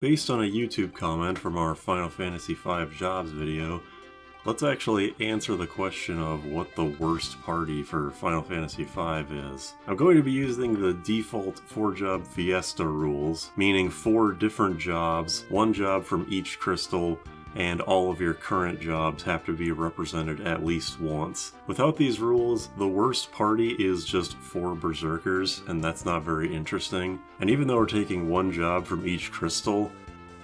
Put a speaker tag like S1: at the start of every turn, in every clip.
S1: Based on a YouTube comment from our Final Fantasy V Jobs video, let's actually answer the question of what the worst party for Final Fantasy V is. I'm going to be using the default 4-job Fiesta rules, meaning 4 different jobs, 1 job from each crystal, and all of your current jobs have to be represented at least once. Without these rules, the worst party is just 4 berserkers, and that's not very interesting. And even though we're taking 1 job from each crystal,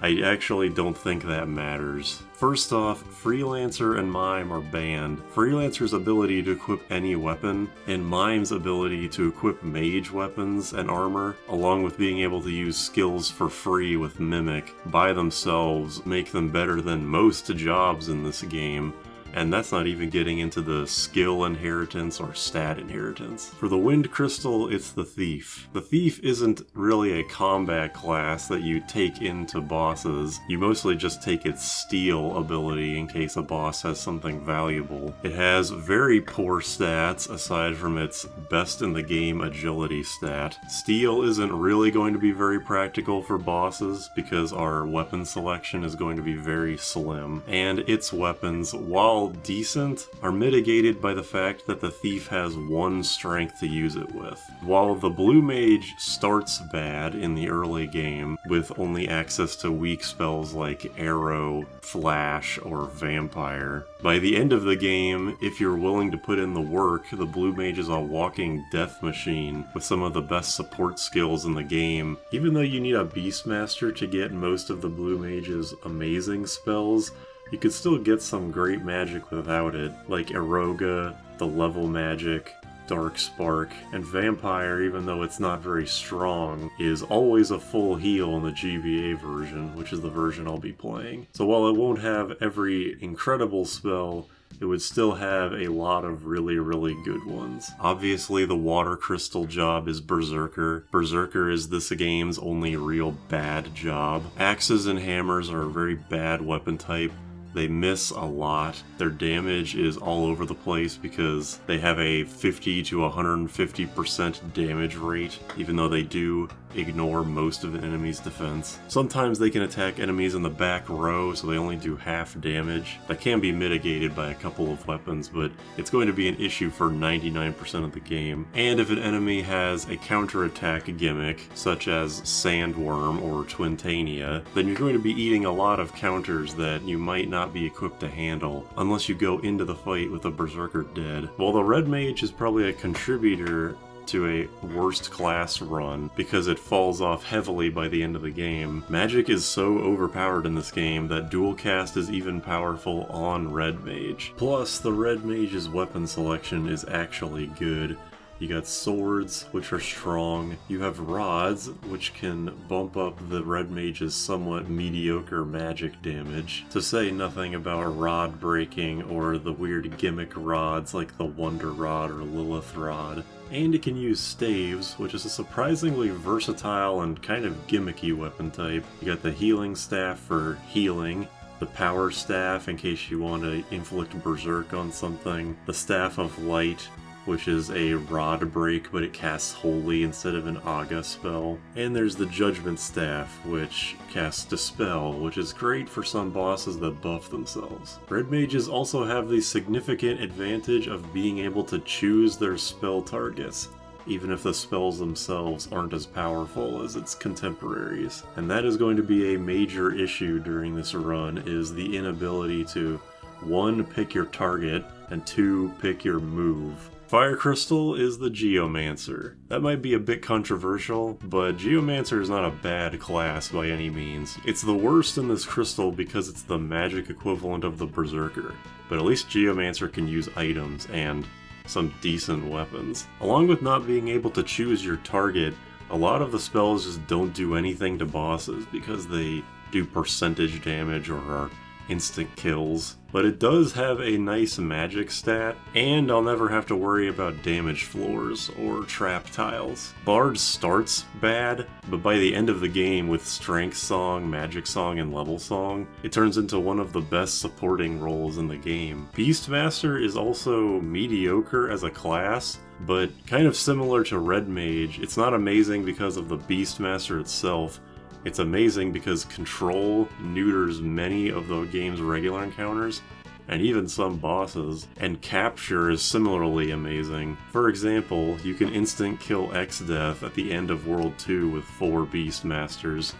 S1: I actually don't think that matters. First off, Freelancer and Mime are banned. Freelancer's ability to equip any weapon, and Mime's ability to equip mage weapons and armor, along with being able to use skills for free with Mimic, by themselves make them better than most jobs in this game. And that's not even getting into the skill inheritance or stat inheritance. For the Wind Crystal, it's the Thief. The Thief isn't really a combat class that you take into bosses. You mostly just take its steal ability in case a boss has something valuable. It has very poor stats aside from its best in the game agility stat. Steal isn't really going to be very practical for bosses because our weapon selection is going to be very slim. And its weapons, while decent, are mitigated by the fact that the Thief has 1 strength to use it with. While the Blue Mage starts bad in the early game, with only access to weak spells like Arrow, Flash, or Vampire, by the end of the game, if you're willing to put in the work, the Blue Mage is a walking death machine with some of the best support skills in the game. Even though you need a Beastmaster to get most of the Blue Mage's amazing spells, you could still get some great magic without it, like Eroga, the level magic, Dark Spark, and Vampire, even though it's not very strong, is always a full heal in the GBA version, which is the version I'll be playing. So while it won't have every incredible spell, it would still have a lot of really good ones. Obviously, the Water Crystal job is Berserker. Berserker is this game's only real bad job. Axes and hammers are a very bad weapon type. They miss a lot. Their damage is all over the place because they have a 50 to 150% damage rate, even though they do ignore most of an enemy's defense. Sometimes they can attack enemies in the back row, so they only do half damage. That can be mitigated by a couple of weapons, but it's going to be an issue for 99% of the game. And if an enemy has a counterattack gimmick, such as Sandworm or Twintania, then you're going to be eating a lot of counters that you might not be equipped to handle, unless you go into the fight with a Berserker dead. While the Red Mage is probably a contributor to a worst class run because it falls off heavily by the end of the game, magic is so overpowered in this game that dual cast is even powerful on Red Mage. Plus, the Red Mage's weapon selection is actually good. You got swords, which are strong. You have rods, which can bump up the Red Mage's somewhat mediocre magic damage. To say nothing about rod breaking or the weird gimmick rods like the Wonder Rod or Lilith Rod. And it can use staves, which is a surprisingly versatile and kind of gimmicky weapon type. You got the healing staff for healing, the power staff in case you want to inflict berserk on something, the staff of light, which is a rod break, but it casts holy instead of an Aga spell. And there's the Judgment Staff, which casts Dispel, which is great for some bosses that buff themselves. Red Mages also have the significant advantage of being able to choose their spell targets, even if the spells themselves aren't as powerful as its contemporaries. And that is going to be a major issue during this run, is the inability to 1. Pick your target, and 2. Pick your move. Fire Crystal is the Geomancer. That might be a bit controversial, but Geomancer is not a bad class by any means. It's the worst in this crystal because it's the magic equivalent of the Berserker, but at least Geomancer can use items and some decent weapons. Along with not being able to choose your target, a lot of the spells just don't do anything to bosses because they do percentage damage or are instant kills. But it does have a nice magic stat, and I'll never have to worry about damage floors or trap tiles. Bard starts bad, but by the end of the game with Strength Song, Magic Song, and Level Song, it turns into one of the best supporting roles in the game. Beastmaster is also mediocre as a class, but kind of similar to Red Mage. It's not amazing because of the Beastmaster itself, It's amazing because Control neuters many of the game's regular encounters, and even some bosses, and Capture is similarly amazing. For example, you can instant kill Exdeath at the end of World 2 with 4 Beastmasters,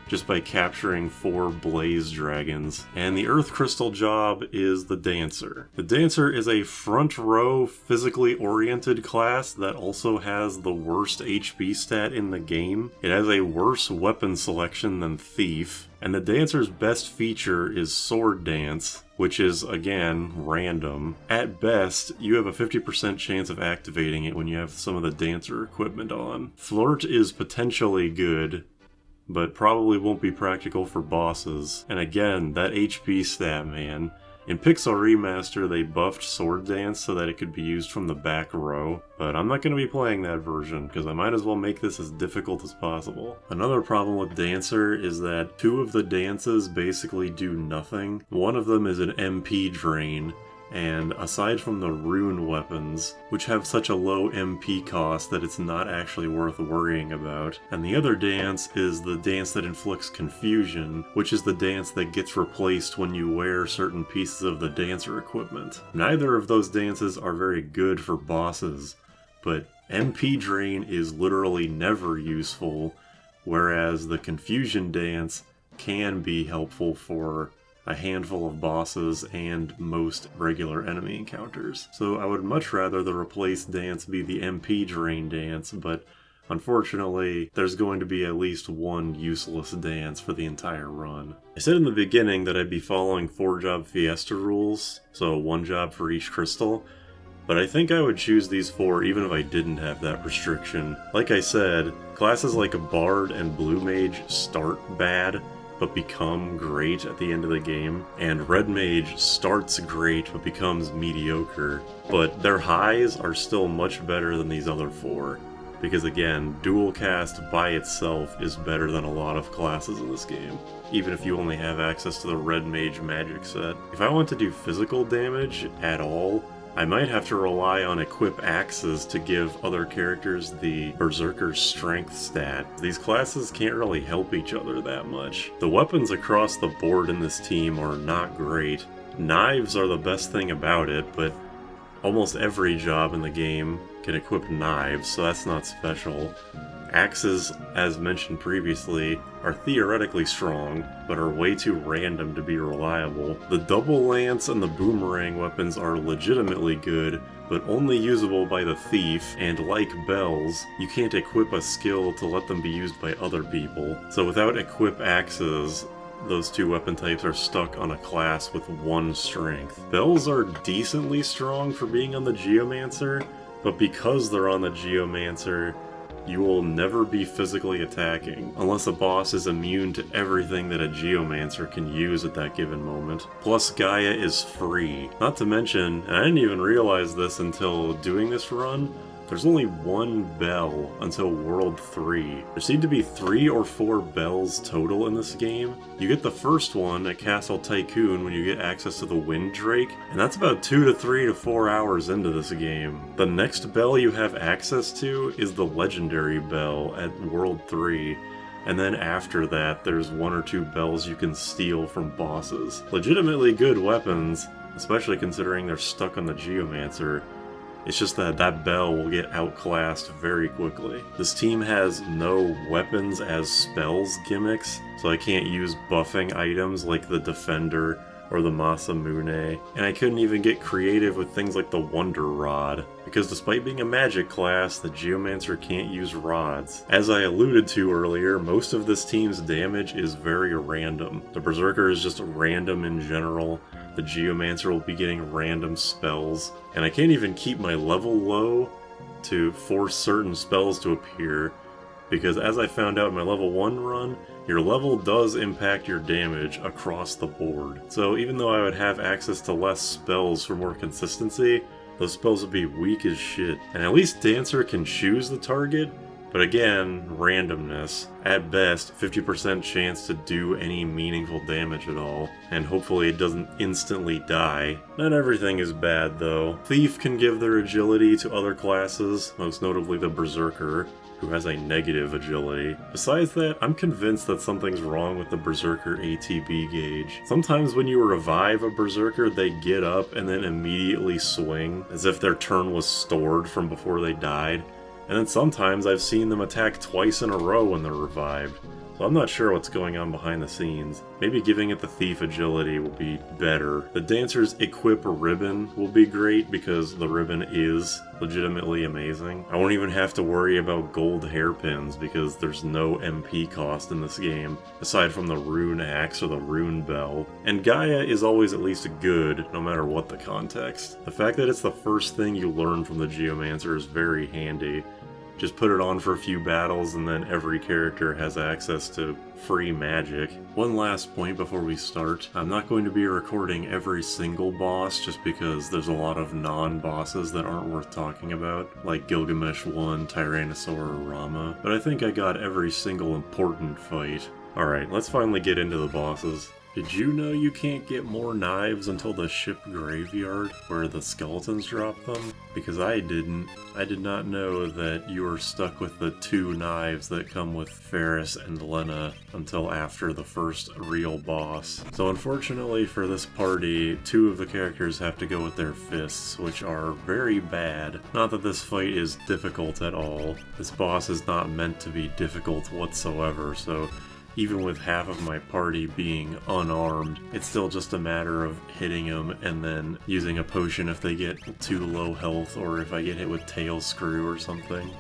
S1: just by capturing 4 Blaze Dragons. And the Earth Crystal job is the Dancer. The Dancer is a front row, physically oriented class that also has the worst HP stat in the game. It has a worse weapon selection than Thief, and the Dancer's best feature is Sword Dance, which is, again, random. At best, you have a 50% chance of activating it when you have some of the Dancer equipment on. Flirt is potentially good, but probably won't be practical for bosses. And again, that HP stat, man. In Pixel Remaster, they buffed Sword Dance so that it could be used from the back row, but I'm not going to be playing that version, because I might as well make this as difficult as possible. Another problem with Dancer is that 2 of the dances basically do nothing. One of them is an MP drain, and aside from the rune weapons, which have such a low MP cost that it's not actually worth worrying about, and the other dance is the dance that inflicts confusion, which is the dance that gets replaced when you wear certain pieces of the dancer equipment. Neither of those dances are very good for bosses, but MP drain is literally never useful, whereas the confusion dance can be helpful for a handful of bosses and most regular enemy encounters. So I would much rather the replaced dance be the MP drain dance, but unfortunately there's going to be at least one useless dance for the entire run. I said in the beginning that I'd be following 4-job Fiesta rules, so 1 job for each crystal, but I think I would choose these 4 even if I didn't have that restriction. Like I said, classes like Bard and Blue Mage start bad, but become great at the end of the game, and Red Mage starts great but becomes mediocre, but their highs are still much better than these other 4, because again, dual cast by itself is better than a lot of classes in this game, even if you only have access to the Red Mage magic set. If I want to do physical damage at all, I might have to rely on equip axes to give other characters the Berserker strength stat. These classes can't really help each other that much. The weapons across the board in this team are not great. Knives are the best thing about it, but almost every job in the game can equip knives, so that's not special. Axes, as mentioned previously, are theoretically strong, but are way too random to be reliable. The double lance and the boomerang weapons are legitimately good, but only usable by the thief, and like bells, you can't equip a skill to let them be used by other people. So without equip axes, those 2 weapon types are stuck on a class with 1 strength. Bells are decently strong for being on the Geomancer, but because they're on the Geomancer, you will never be physically attacking, unless a boss is immune to everything that a Geomancer can use at that given moment. Plus Gaia is free. Not to mention, and I didn't even realize this until doing this run, there's only 1 bell until World 3. There seem to be 3 or 4 bells total in this game. You get the first one at Castle Tycoon when you get access to the Wind Drake, and that's about 2 to 3 to 4 hours into this game. The next bell you have access to is the Legendary Bell at World 3. And then after that, there's 1 or 2 bells you can steal from bosses. Legitimately good weapons, especially considering they're stuck on the Geomancer. It's just that that bell will get outclassed very quickly. This team has no weapons as spells gimmicks, so I can't use buffing items like the Defender or the Masamune, and I couldn't even get creative with things like the Wonder Rod, because despite being a magic class, the Geomancer can't use rods. As I alluded to earlier, most of this team's damage is very random. The Berserker is just random in general, the Geomancer will be getting random spells, and I can't even keep my level low to force certain spells to appear, because as I found out in my level 1 run, your level does impact your damage across the board. So even though I would have access to less spells for more consistency, those spells would be weak as shit. And at least Dancer can choose the target, but again, randomness. At best, 50% chance to do any meaningful damage at all, and hopefully it doesn't instantly die. Not everything is bad though. Thief can give their agility to other classes, most notably the Berserker, who has a negative agility. Besides that, I'm convinced that something's wrong with the Berserker ATB gauge. Sometimes when you revive a Berserker, they get up and then immediately swing, as if their turn was stored from before they died. And then sometimes I've seen them attack twice in a row when they're revived. So I'm not sure what's going on behind the scenes. Maybe giving it the Thief agility will be better. The Dancer's Equip ribbon will be great because the ribbon is legitimately amazing. I won't even have to worry about gold hairpins because there's no MP cost in this game, aside from the Rune Axe or the Rune Bell. And Gaia is always at least good, no matter what the context. The fact that it's the first thing you learn from the Geomancer is very handy. Just put it on for a few battles and then every character has access to free magic. One last point before we start. I'm not going to be recording every single boss just because there's a lot of non-bosses that aren't worth talking about, like Gilgamesh 1, Tyrannosaur, or Rama, but I think I got every single important fight. Alright, let's finally get into the bosses. Did you know you can't get more knives until the ship graveyard, where the skeletons drop them? Because I didn't. I did not know that you were stuck with the 2 knives that come with Ferris and Lena until after the first real boss. So unfortunately for this party, 2 of the characters have to go with their fists, which are very bad. Not that this fight is difficult at all. This boss is not meant to be difficult whatsoever, so even with half of my party being unarmed, it's still just a matter of hitting them and then using a potion if they get too low health or if I get hit with Tail Screw or something.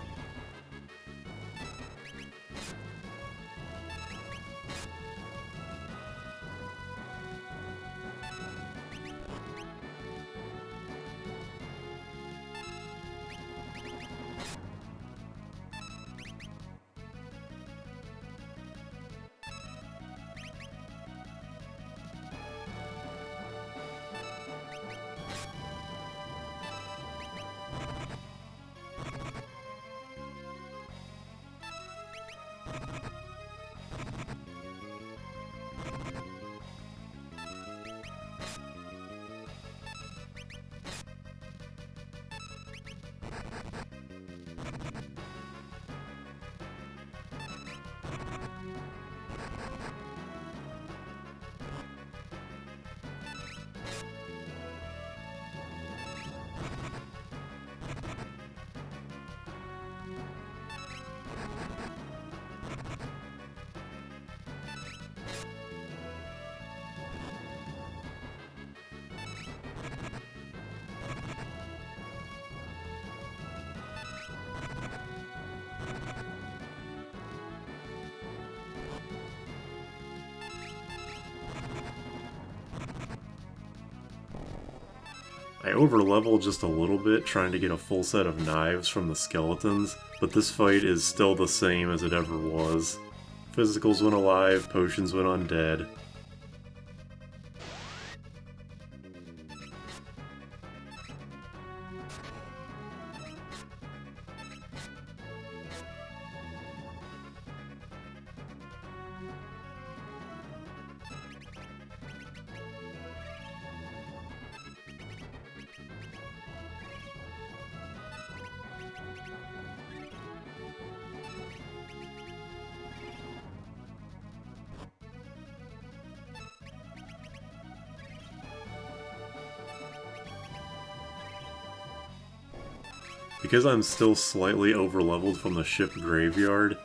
S1: I overleveled just a little bit trying to get a full set of knives from the skeletons, but this fight is still the same as it ever was. Physicals went alive, potions went undead. Because I'm still slightly overleveled from the ship graveyard,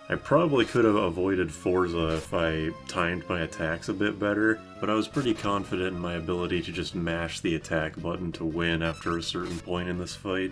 S1: I probably could have avoided Forza if I timed my attacks a bit better, but I was pretty confident in my ability to just mash the attack button to win after a certain point in this fight.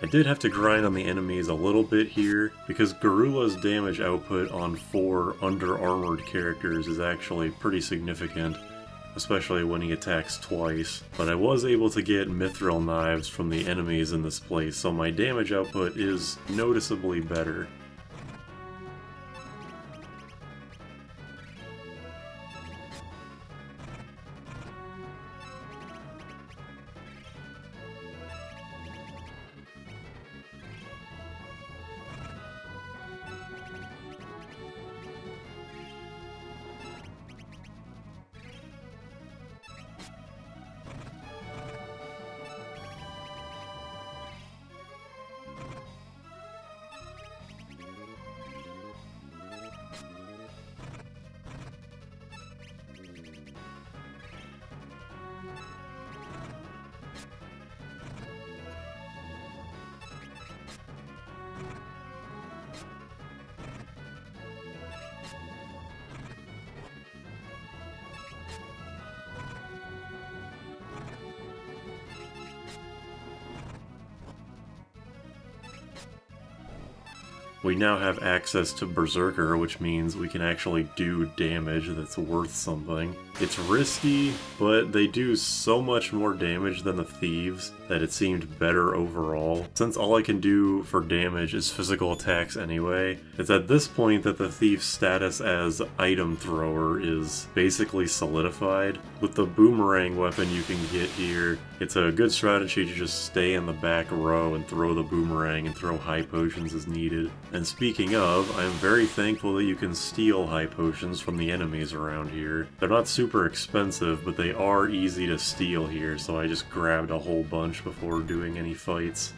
S1: I did have to grind on the enemies a little bit here, because Garula's damage output on 4 under-armored characters is actually pretty significant, especially when he attacks twice. But I was able to get mithril knives from the enemies in this place, so my damage output is noticeably better. We now have access to Berserker, which means we can actually do damage that's worth something. It's risky, but they do so much more damage than the Thieves that it seemed better overall. Since all I can do for damage is physical attacks anyway, it's at this point that the Thief's status as item thrower is basically solidified. With the boomerang weapon you can get here, it's a good strategy to just stay in the back row and throw the boomerang and throw high potions as needed. And speaking of, I am very thankful that you can steal high potions from the enemies around here. They're not super expensive, but they are easy to steal here, so I just grabbed a whole bunch before doing any fights.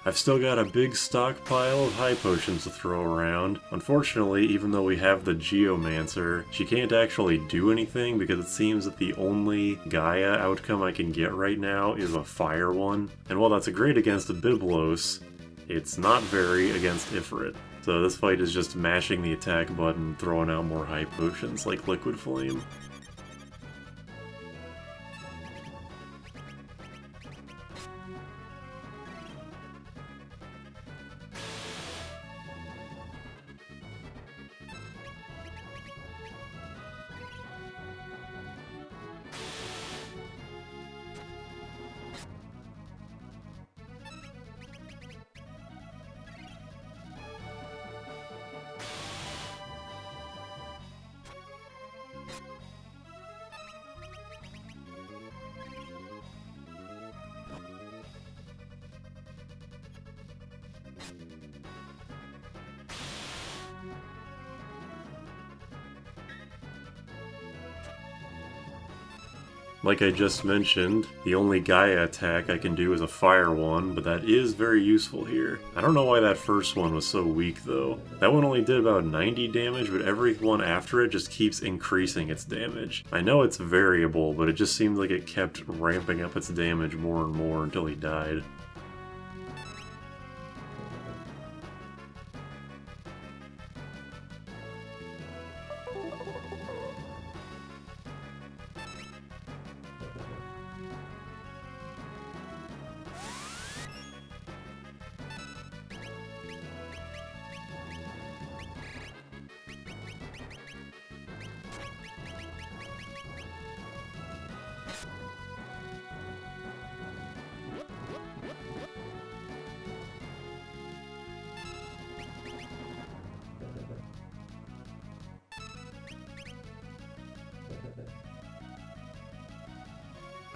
S1: I've still got a big stockpile of high potions to throw around. Unfortunately, even though we have the Geomancer, she can't actually do anything because it seems that the only Gaia outcome I can get right now is a fire one. And while that's great against Byblos, it's not very against Ifrit. So this fight is just mashing the attack button, throwing out more high potions like Liquid Flame. Like I just mentioned, the only Gaia attack I can do is a fire one, but that is very useful here. I don't know why that first one was so weak though. That one only did about 90 damage, but every one after it just keeps increasing its damage. I know it's variable, but it just seemed like it kept ramping up its damage more and more until he died.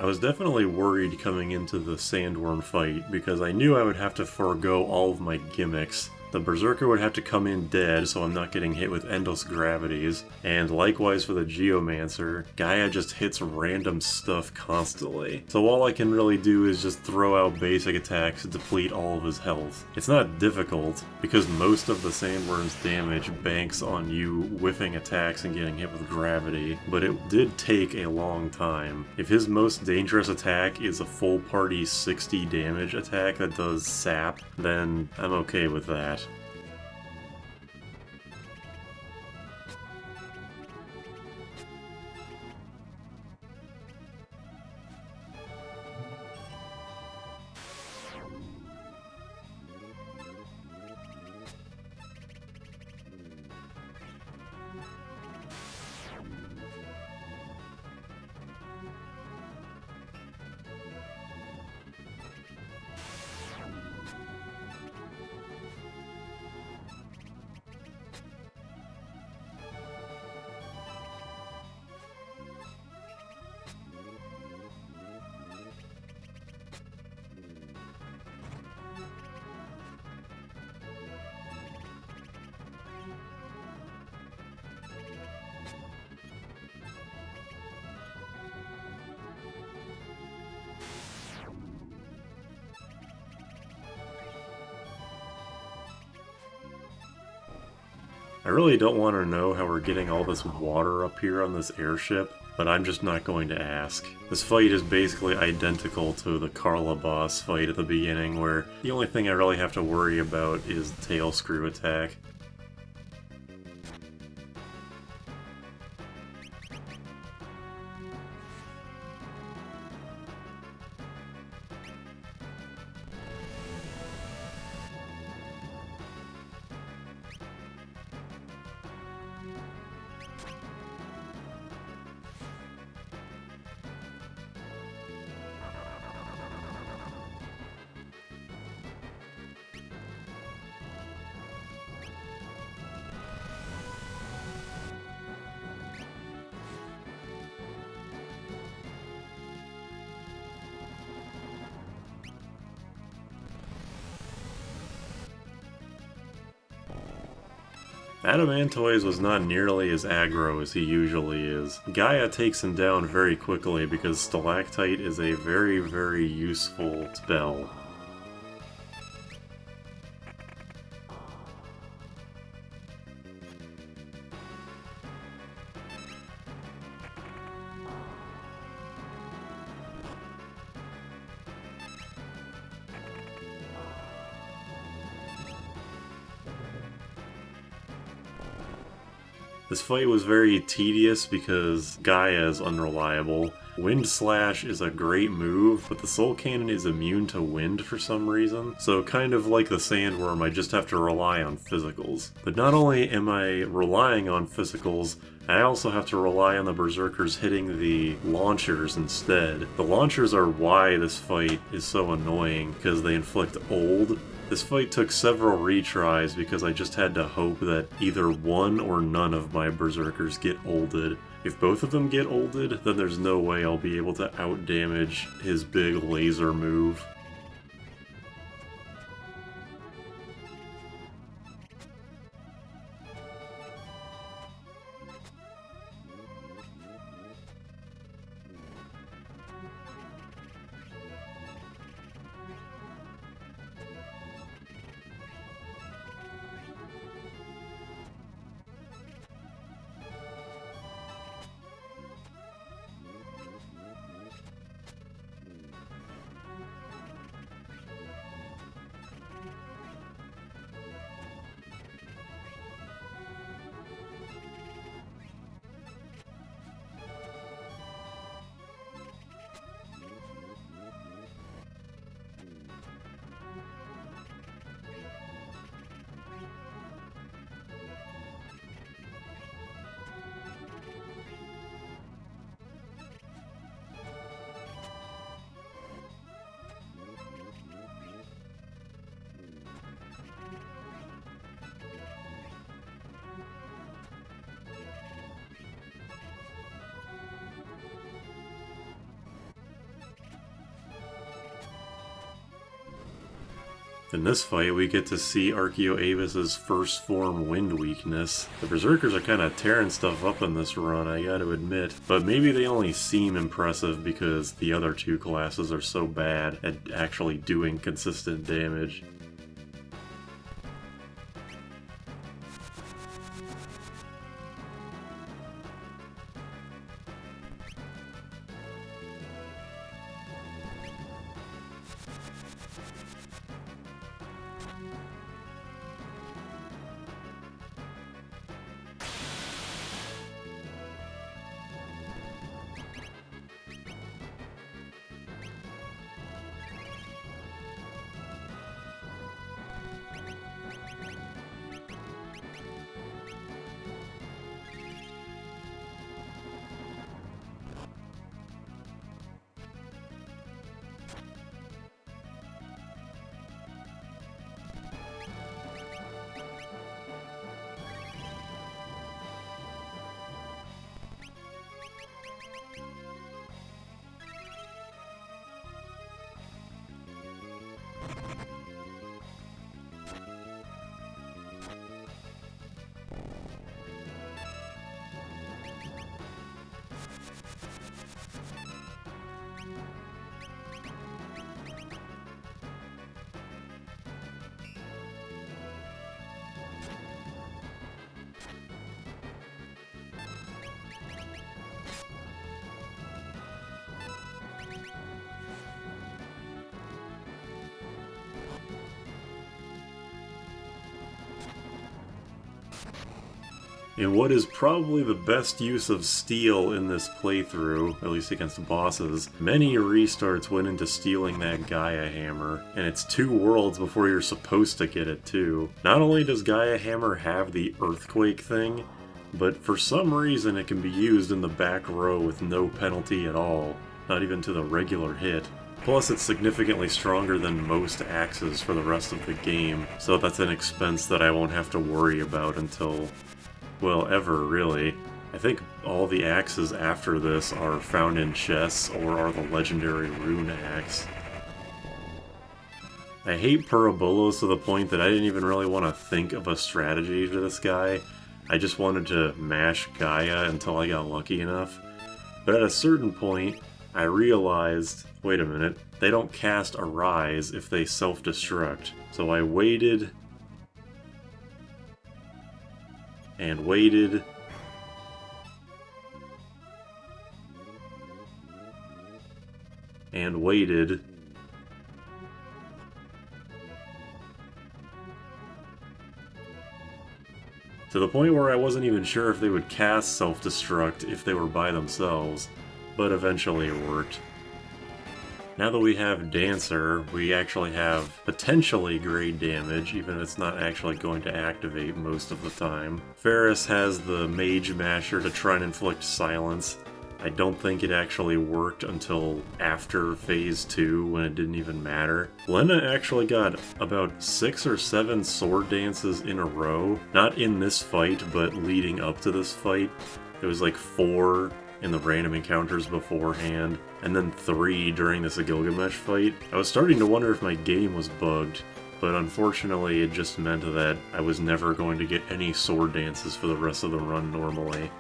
S1: I was definitely worried coming into the Sandworm fight because I knew I would have to forego all of my gimmicks. The Berserker would have to come in dead so I'm not getting hit with endless gravities, and likewise for the Geomancer, Gaia just hits random stuff constantly. So all I can really do is just throw out basic attacks to deplete all of his health. It's not difficult, because most of the Sandworm's damage banks on you whiffing attacks and getting hit with gravity, but it did take a long time. If his most dangerous attack is a full party 60 damage attack that does sap, then I'm okay with that. I really don't want to know how we're getting all this water up here on this airship, but I'm just not going to ask. This fight is basically identical to the Karlabos fight at the beginning, where the only thing I really have to worry about is the tail screw attack. Adamantoise was not nearly as aggro as he usually is. Gaia takes him down very quickly because Stalactite is a very, very useful spell. This fight was very tedious because Gaia is unreliable. Wind Slash is a great move, but the Soul Cannon is immune to wind for some reason, so kind of like the Sandworm, I just have to rely on physicals. But not only am I relying on physicals, I also have to rely on the Berserkers hitting the launchers instead. The launchers are why this fight is so annoying, because they inflict uld. This fight took several retries because I just had to hope that either one or none of my Berserkers get ulded. If both of them get ulded, then there's no way I'll be able to outdamage his big laser move. In this fight, we get to see Archeoaevis' first form wind weakness. The Berserkers are kind of tearing stuff up in this run, I gotta admit, but maybe they only seem impressive because the other two classes are so bad at actually doing consistent damage. In what is probably the best use of steel in this playthrough, at least against bosses, many restarts went into stealing that Gaia Hammer, and it's 2 worlds before you're supposed to get it too. Not only does Gaia Hammer have the earthquake thing, but for some reason it can be used in the back row with no penalty at all, not even to the regular hit. Plus it's significantly stronger than most axes for the rest of the game, so that's an expense that I won't have to worry about until... well, ever, really. I think all the axes after this are found in chests or are the legendary rune axe. I hate Purobolos to the point that I didn't even really want to think of a strategy to this guy. I just wanted to mash Gaia until I got lucky enough. But at a certain point, I realized, wait a minute, they don't cast Arise if they self-destruct. So I waited... and waited, and waited, to the point where I wasn't even sure if they would cast self-destruct if they were by themselves, but eventually it worked. Now that we have Dancer, we actually have potentially great damage, even if it's not actually going to activate most of the time. Ferris has the Mage Masher to try and inflict silence. I don't think it actually worked until after Phase 2, when it didn't even matter. Lena actually got about 6 or 7 sword dances in a row. Not in this fight, but leading up to this fight. It was like 4 in the random encounters beforehand, and then 3 during this Gilgamesh fight. I was starting to wonder if my game was bugged, but unfortunately it just meant that I was never going to get any sword dances for the rest of the run normally.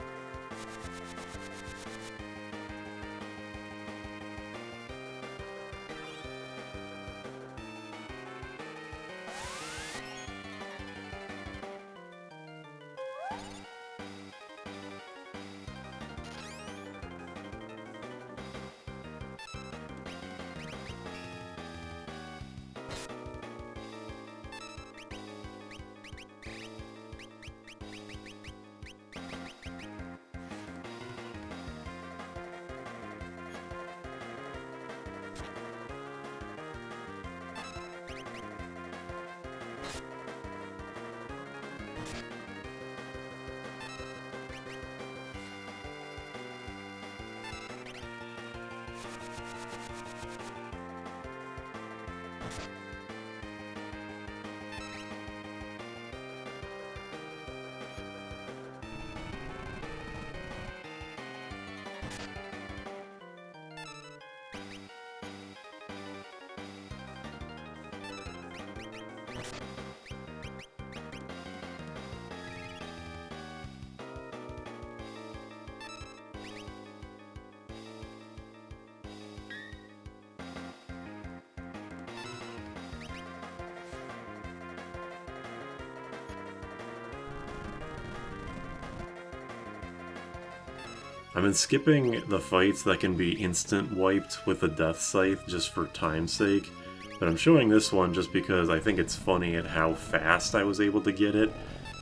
S1: I've been skipping the fights that can be instant wiped with the Death Scythe just for time's sake, but I'm showing this one just because I think it's funny at how fast I was able to get it.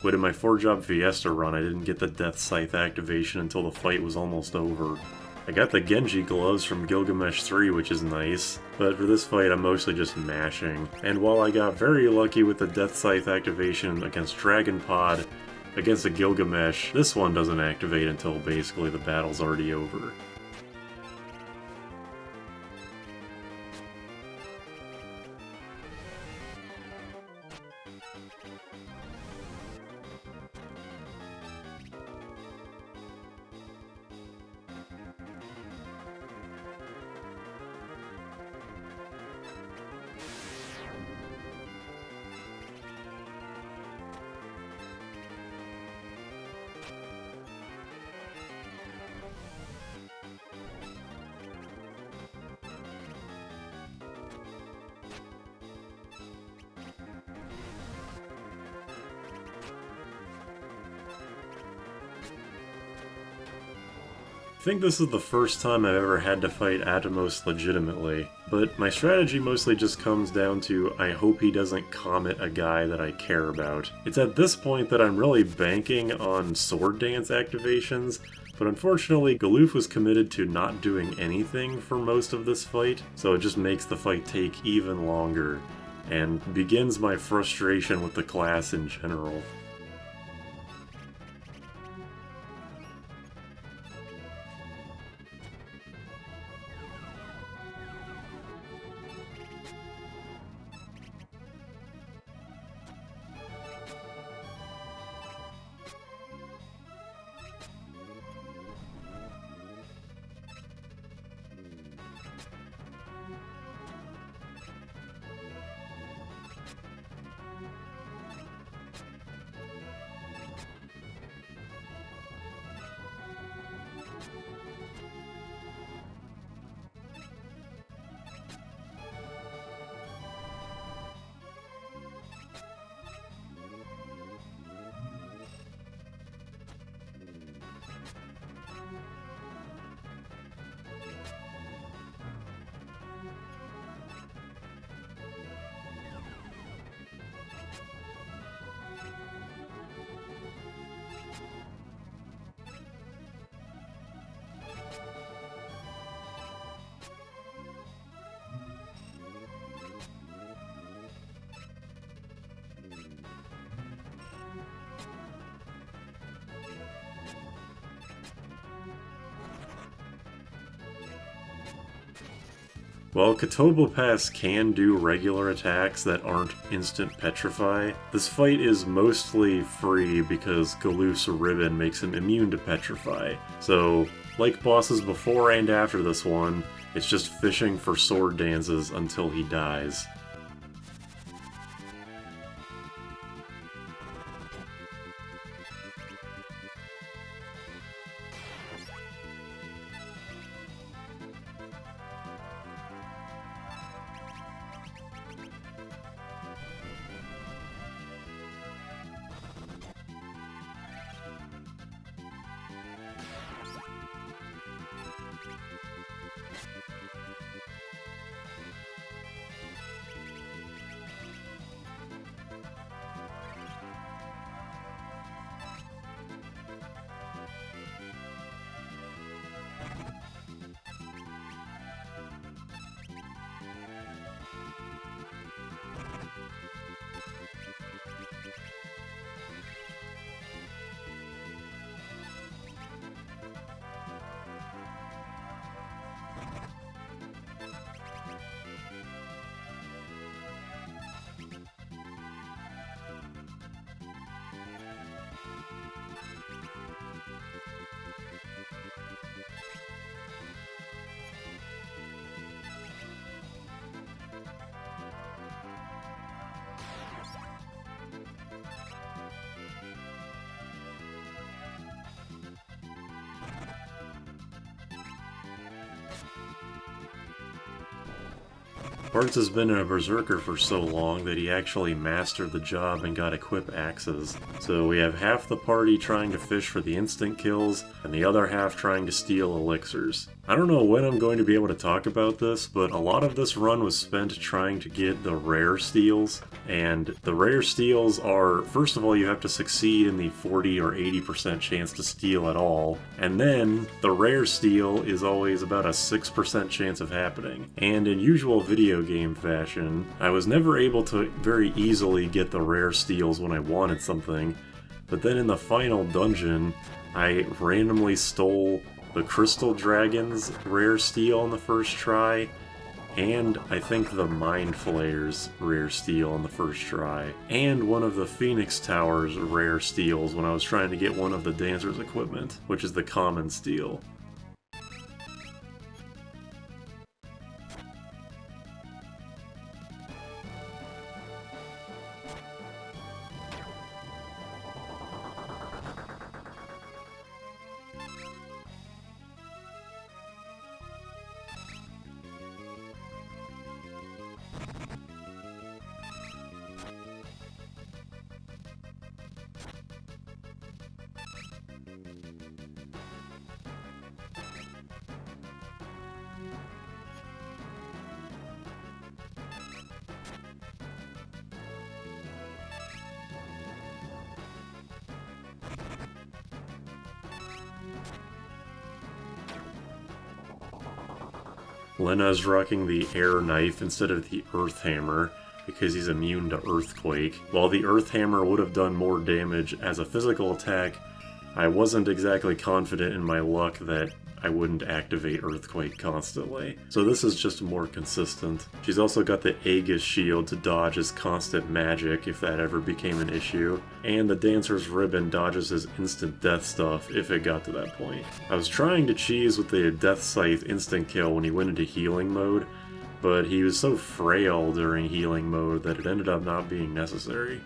S1: But in my 4-job Fiesta run, I didn't get the Death Scythe activation until the fight was almost over. I got the Genji gloves from Gilgamesh 3, which is nice, but for this fight I'm mostly just mashing. And while I got very lucky with the Death Scythe activation against Dragon Pod, against the Gilgamesh, this one doesn't activate until basically the battle's already over. I think this is the first time I've ever had to fight Atomos legitimately, but my strategy mostly just comes down to I hope he doesn't comet a guy that I care about. It's at this point that I'm really banking on Sword Dance activations, but unfortunately Galoof was committed to not doing anything for most of this fight, so it just makes the fight take even longer, and begins my frustration with the class in general. While Catoblepas can do regular attacks that aren't instant petrify, this fight is mostly free because Galoof's ribbon makes him immune to petrify. So, like bosses before and after this one, it's just fishing for sword dances until he dies. Bartz has been a berserker for so long that he actually mastered the job and got equip axes. So we have half the party trying to fish for the instant kills, and the other half trying to steal elixirs. I don't know when I'm going to be able to talk about this, but a lot of this run was spent trying to get the rare steals. And the rare steals are, first of all, you have to succeed in the 40 or 80% chance to steal at all. And then, the rare steal is always about a 6% chance of happening. And in usual video game fashion, I was never able to very easily get the rare steals when I wanted something. But then in the final dungeon, I randomly stole the Crystal Dragon's rare steal on the first try, and I think the Mind Flayer's rare steal on the first try, and one of the Phoenix Tower's rare steals when I was trying to get one of the Dancer's equipment, which is the common steal. Lena's rocking the air knife instead of the earth hammer, because he's immune to earthquake. While the earth hammer would have done more damage as a physical attack, I wasn't exactly confident in my luck that I wouldn't activate earthquake constantly. So this is just more consistent. She's also got the Aegis shield to dodge his constant magic if that ever became an issue, and the Dancer's ribbon dodges his instant death stuff if it got to that point. I was trying to cheese with the Death Scythe instant kill when he went into healing mode, but he was so frail during healing mode that it ended up not being necessary.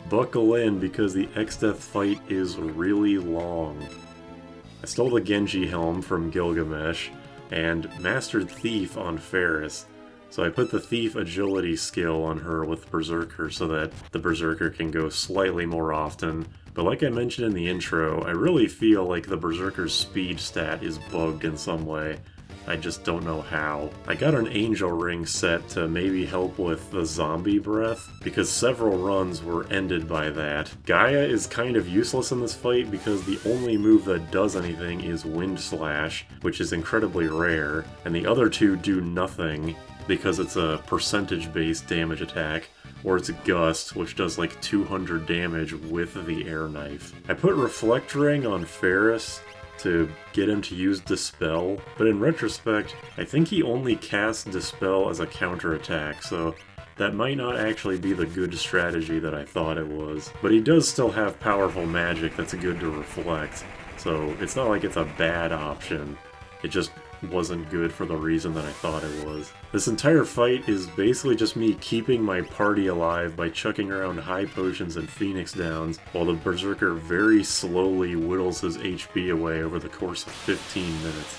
S1: Buckle in, because the Exdeath fight is really long. I stole the Genji helm from Gilgamesh, and mastered Thief on Ferris, so I put the Thief agility skill on her with Berserker so that the Berserker can go slightly more often. But like I mentioned in the intro, I really feel like the Berserker's speed stat is bugged in some way. I just don't know how. I got an Angel Ring set to maybe help with the zombie breath, because several runs were ended by that. Gaia is kind of useless in this fight because the only move that does anything is Wind Slash, which is incredibly rare, and the other two do nothing because it's a percentage-based damage attack, or it's Gust, which does like 200 damage with the air knife. I put Reflect Ring on Ferris to get him to use Dispel, but in retrospect, I think he only casts Dispel as a counterattack, so that might not actually be the good strategy that I thought it was. But he does still have powerful magic that's good to reflect, so it's not like it's a bad option. It just wasn't good for the reason that I thought it was. This entire fight is basically just me keeping my party alive by chucking around high potions and Phoenix Downs, while the Berserker very slowly whittles his HP away over the course of 15 minutes.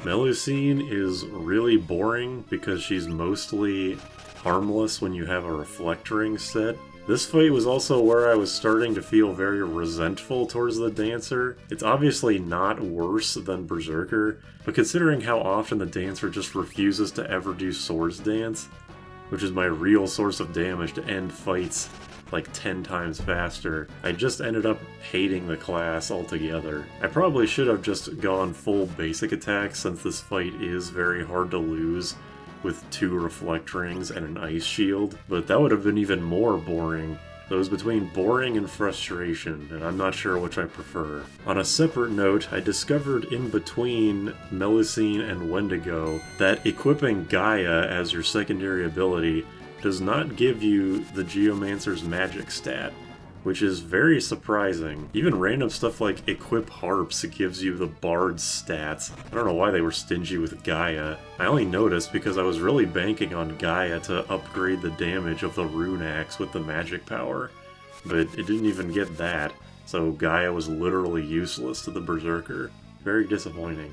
S1: Melusine is really boring because she's mostly harmless when you have a Reflect Ring set. This fight was also where I was starting to feel very resentful towards the Dancer. It's obviously not worse than Berserker, but considering how often the Dancer just refuses to ever do Swords Dance, which is my real source of damage to end fights like 10 times faster, I just ended up hating the class altogether. I probably should have just gone full basic attack since this fight is very hard to lose with 2 Reflect Rings and an Ice Shield, but that would have been even more boring. So it was between boring and frustration, and I'm not sure which I prefer. On a separate note, I discovered in between Melusine and Wendigo that equipping Gaia as your secondary ability does not give you the Geomancer's magic stat, which is very surprising. Even random stuff like Equip Harps gives you the Bard's stats. I don't know why they were stingy with Gaia. I only noticed because I was really banking on Gaia to upgrade the damage of the Rune Axe with the magic power, but it didn't even get that, so Gaia was literally useless to the Berserker. Very disappointing.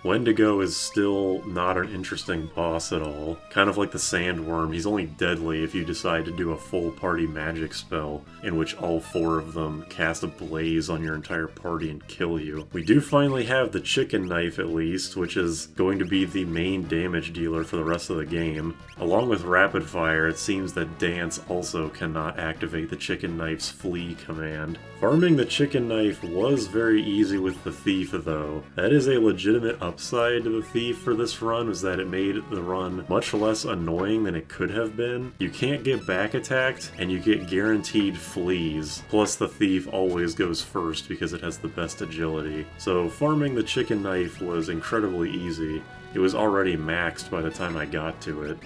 S1: Wendigo is still not an interesting boss at all. Kind of like the Sandworm, he's only deadly if you decide to do a full party magic spell in which all 4 of them cast a blaze on your entire party and kill you. We do finally have the chicken knife at least, which is going to be the main damage dealer for the rest of the game. Along with rapid fire, it seems that Dance also cannot activate the chicken knife's flee command. Farming the chicken knife was very easy with the thief though. That is a legitimate upside to the thief for this run, was that it made the run much less annoying than it could have been. You can't get back attacked, and you get guaranteed fleas. Plus the thief always goes first because it has the best agility. So farming the chicken knife was incredibly easy. It was already maxed by the time I got to it.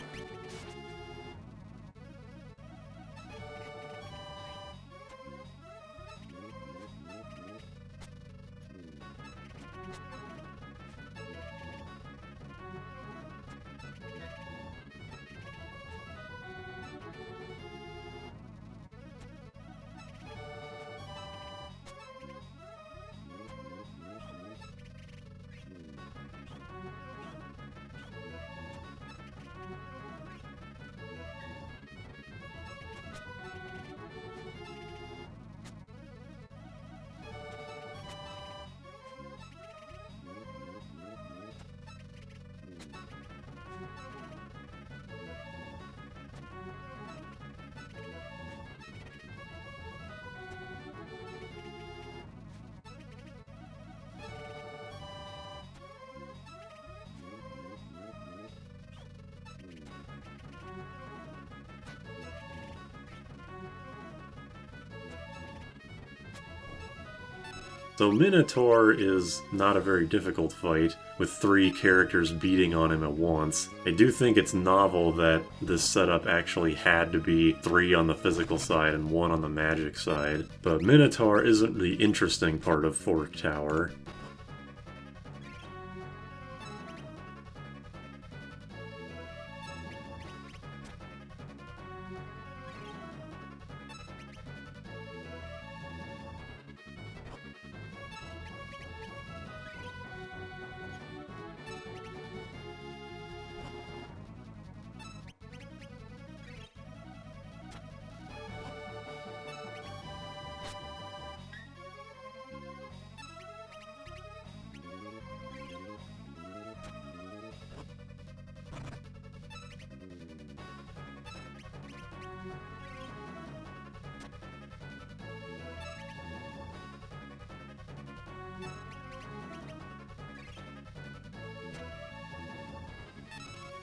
S1: So Minotaur is not a very difficult fight, with 3 characters beating on him at once. I do think it's novel that this setup actually had to be 3 on the physical side and 1 on the magic side, but Minotaur isn't the interesting part of Fork Tower.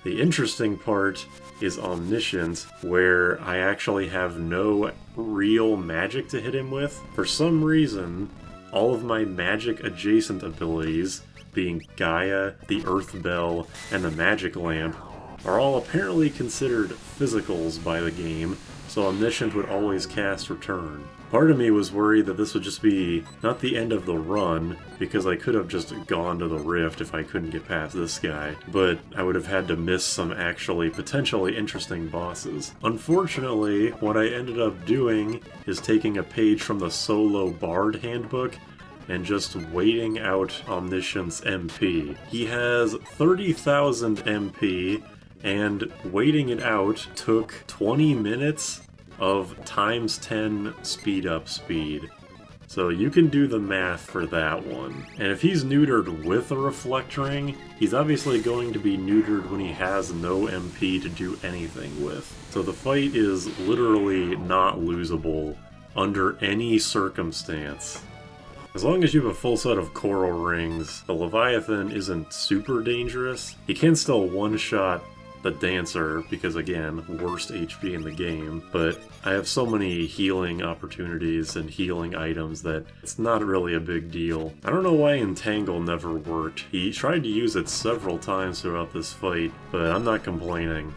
S1: The interesting part is Omniscient, where I actually have no real magic to hit him with. For some reason, all of my magic adjacent abilities, being Gaia, the Earth Bell, and the Magic Lamp, are all apparently considered physicals by the game, so Omniscient would always cast Return. Part of me was worried that this would just be not the end of the run, because I could have just gone to the Rift if I couldn't get past this guy, but I would have had to miss some actually potentially interesting bosses. Unfortunately, what I ended up doing is taking a page from the Solo Bard Handbook and just waiting out Omniscient's MP. He has 30,000 MP, and waiting it out took 20 minutes of times 10 speed up speed. So you can do the math for that one. And if he's neutered with a Reflect Ring, he's obviously going to be neutered when he has no MP to do anything with. So the fight is literally not losable under any circumstance. As long as you have a full set of Coral Rings, the Leviathan isn't super dangerous. He can still one-shot the Dancer, because again, worst HP in the game, but I have so many healing opportunities and healing items that it's not really a big deal. I don't know why Entangle never worked. He tried to use it several times throughout this fight, but I'm not complaining.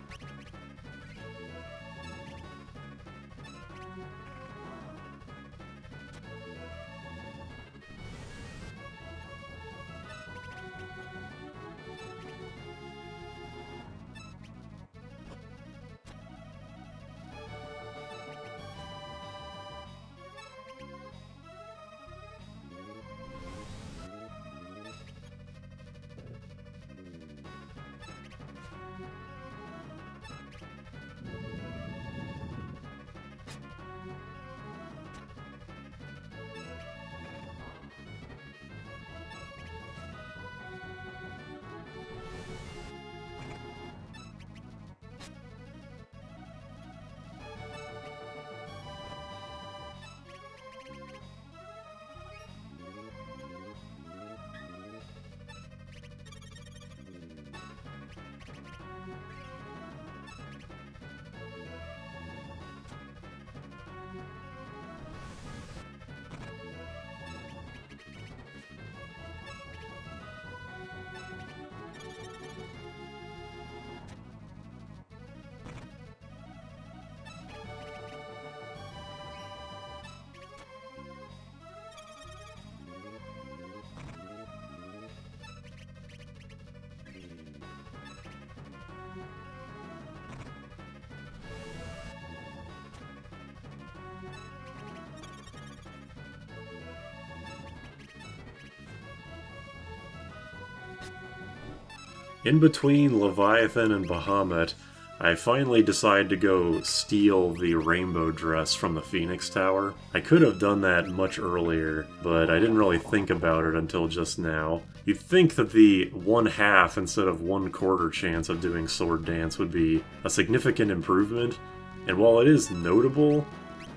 S1: In between Leviathan and Bahamut, I finally decided to go steal the rainbow dress from the Phoenix Tower. I could have done that much earlier, but I didn't really think about it until just now. You'd think that the 1/2 instead of 1/4 chance of doing Sword Dance would be a significant improvement, and while it is notable,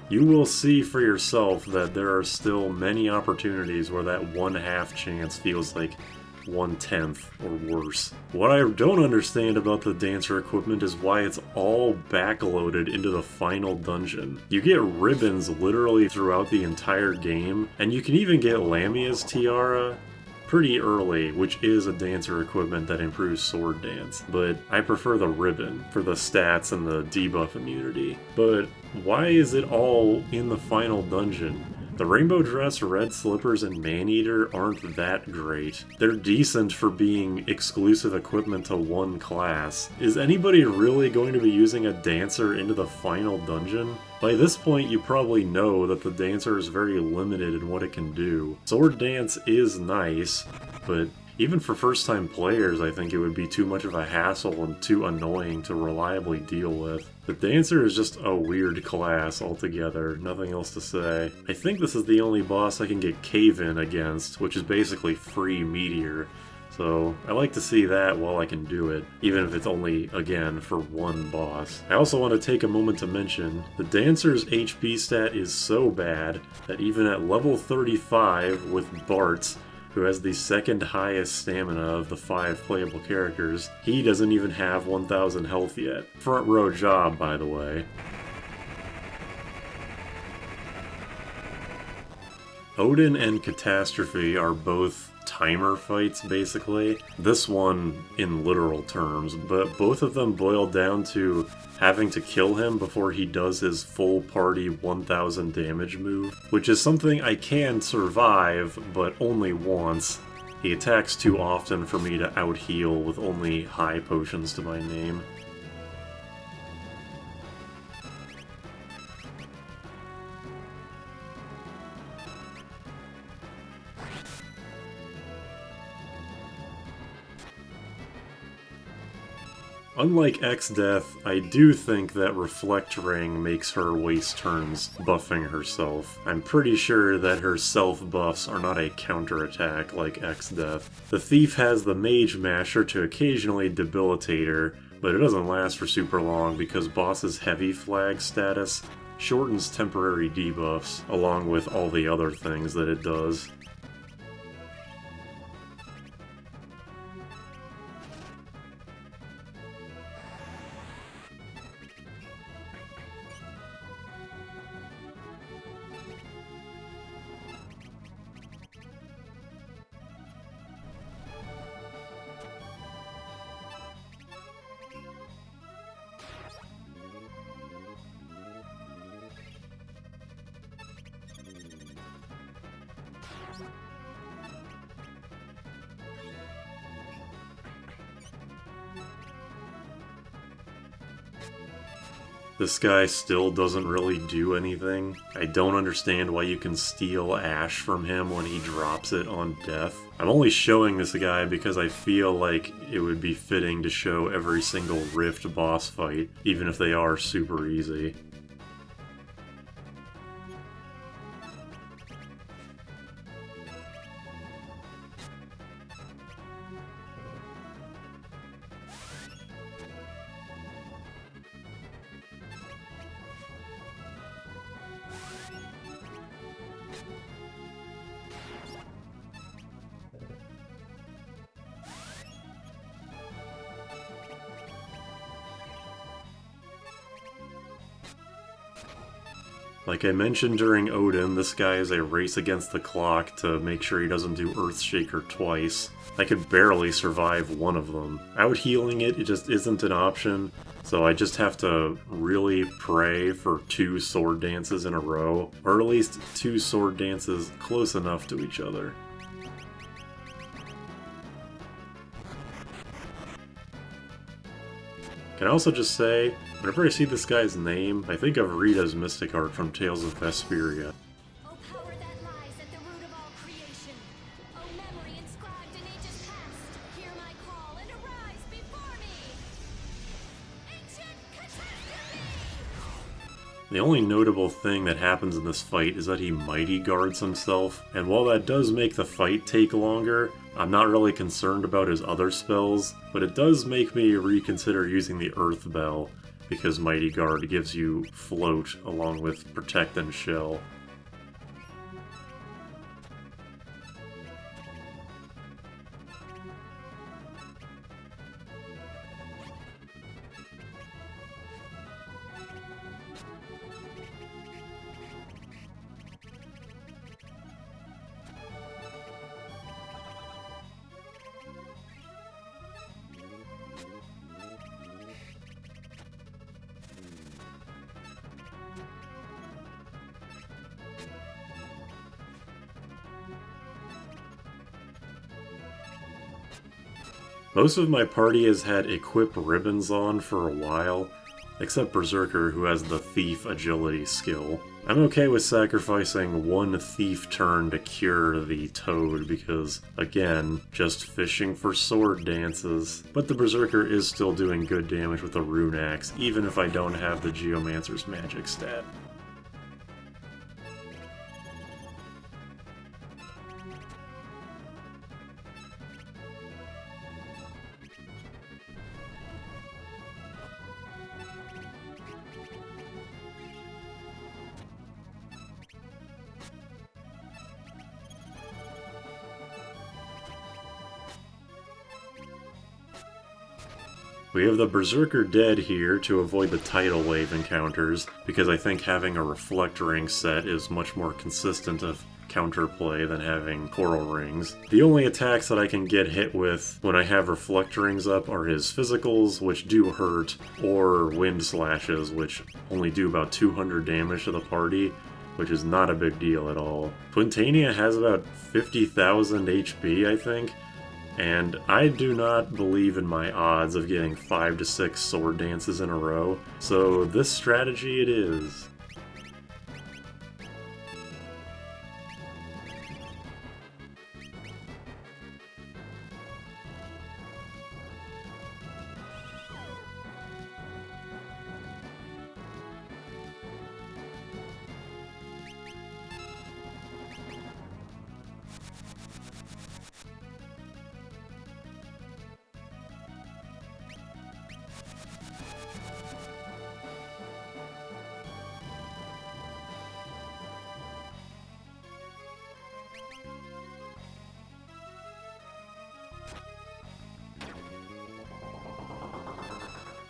S1: you will see for yourself that there are still many opportunities where that 1/2 chance feels like 1/10 or worse. What I don't understand about the dancer equipment is why it's all backloaded into the final dungeon. You get ribbons literally throughout the entire game, and you can even get Lamia's tiara pretty early, which is a dancer equipment that improves sword dance, but I prefer the ribbon for the stats and the debuff immunity. But why is it all in the final dungeon? The rainbow dress, red slippers, and man-eater aren't that great. They're decent for being exclusive equipment to one class. Is anybody really going to be using a dancer into the final dungeon? By this point, you probably know that the dancer is very limited in what it can do. Sword dance is nice, but even for first-time players, I think it would be too much of a hassle and too annoying to reliably deal with. The dancer is just a weird class altogether, nothing else to say. I think this is the only boss I can get Cave-In against, which is basically free meteor. So I like to see that while I can do it, even if it's only, again, for one boss. I also want to take a moment to mention, the Dancer's HP stat is so bad that even at level 35 with Bart, who has the second highest stamina of the 5 playable characters, he doesn't even have 1000 health yet. Front row job, by the way. Odin and Catastrophe are both timer fights, basically. This one in literal terms, but both of them boil down to having to kill him before he does his full party 1000 damage move, which is something I can survive, but only once. He attacks too often for me to out-heal with only high potions to my name. Unlike Exdeath, I do think that Reflect Ring makes her waste turns buffing herself. I'm pretty sure that her self-buffs are not a counterattack like Exdeath. The Thief has the Mage Masher to occasionally debilitate her, but it doesn't last for super long because Boss's Heavy Flag status shortens temporary debuffs, along with all the other things that it does. This guy still doesn't really do anything. I don't understand why you can steal Ash from him when he drops it on death. I'm only showing this guy because I feel like it would be fitting to show every single Rift boss fight, even if they are super easy. Like I mentioned during Odin, this guy is a race against the clock to make sure he doesn't do Earthshaker twice. I could barely survive one of them. Out-healing it just isn't an option, so I just have to really pray for 2 sword dances in a row, or at least 2 sword dances close enough to each other. Can I also just say, whenever I see this guy's name, I think of Rita's Mystic Art from Tales of Vesperia.
S2: O power that lies at the root of all creation, O memory inscribed in ages past, hear my call and arise
S1: The only notable thing that happens in this fight is that he mighty guards himself, and while that does make the fight take longer, I'm not really concerned about his other spells, but it does make me reconsider using the Earth Bell, because Mighty Guard gives you float along with Protect and Shell. Most of my party has had Equip Ribbons on for a while, except Berserker, who has the Thief Agility skill. I'm okay with sacrificing one Thief turn to cure the Toad because, again, just fishing for sword dances. But the Berserker is still doing good damage with the Rune Axe, even if I don't have the Geomancer's magic stat. We have the Berserker dead here to avoid the Tidal Wave encounters, because I think having a Reflect Ring set is much more consistent of counterplay than having Coral Rings. The only attacks that I can get hit with when I have Reflect Rings up are his physicals, which do hurt, or Wind Slashes, which only do about 200 damage to the party, which is not a big deal at all. Twintania has about 50,000 HP, I think, and I do not believe in my odds of getting 5 to 6 sword dances in a row, so this strategy it is.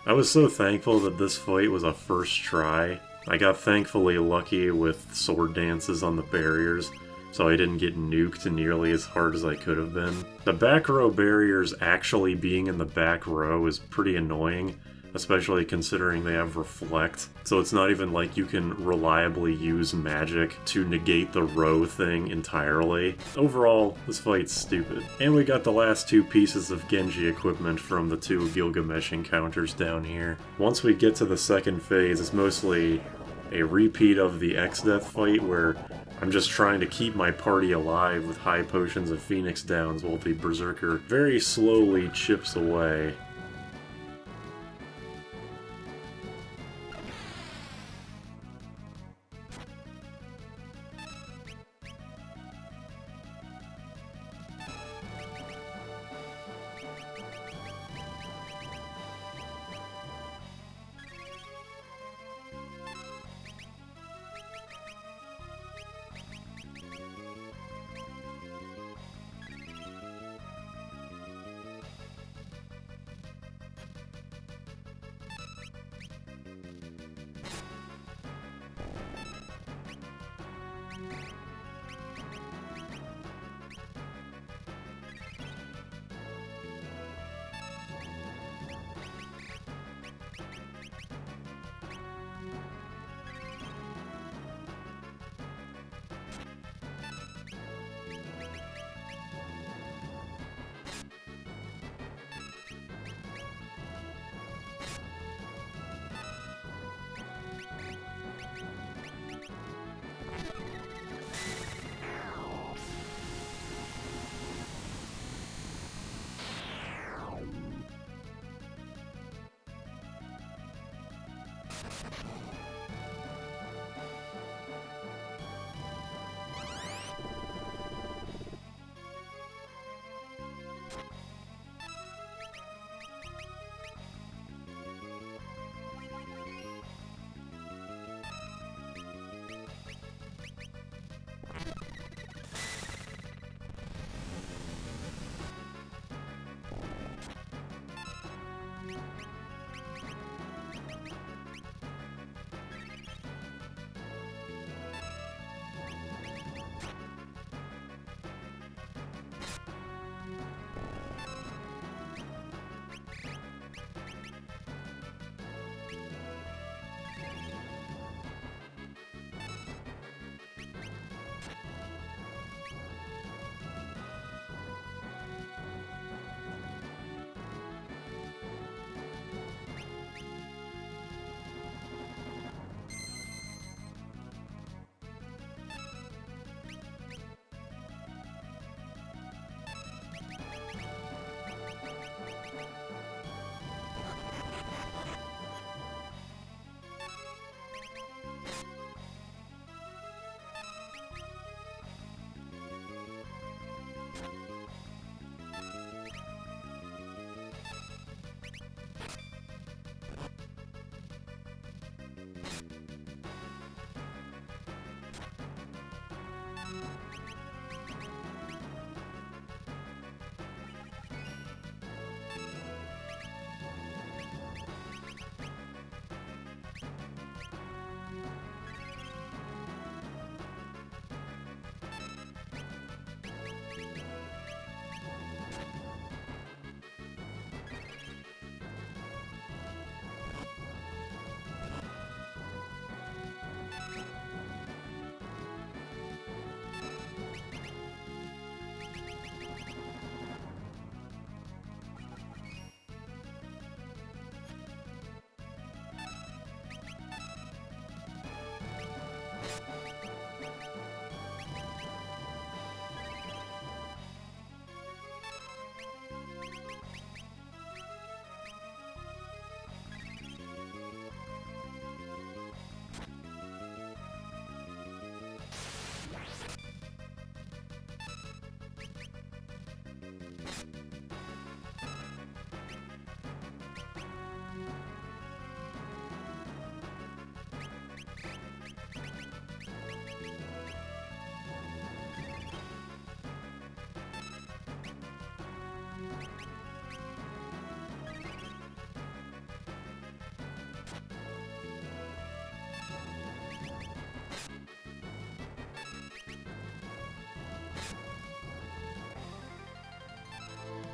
S1: I was so thankful that this fight was a first try. I got thankfully lucky with sword dances on the barriers, so I didn't get nuked nearly as hard as I could have been. The back row barriers actually being in the back row is pretty annoying, especially considering they have Reflect, so it's not even like you can reliably use magic to negate the row thing entirely. Overall, this fight's stupid. And we got the last two pieces of Genji equipment from the two Gilgamesh encounters down here. Once we get to the second phase, it's mostly a repeat of the Exdeath fight where I'm just trying to keep my party alive with high potions of Phoenix Downs while the Berserker very slowly chips away.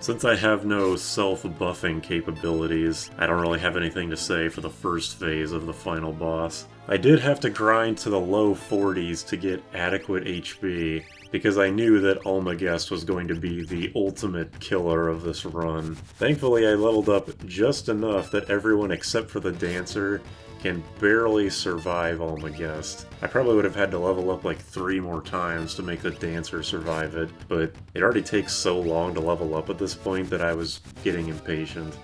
S1: Since I have no self-buffing capabilities, I don't really have anything to say for the first phase of the final boss. I did have to grind to the low 40s to get adequate HP, because I knew that Almagest was going to be the ultimate killer of this run. Thankfully, I leveled up just enough that everyone except for the dancer can barely survive Almagest. I probably would have had to level up like 3 more times to make the dancer survive it, but it already takes so long to level up at this point that I was getting impatient.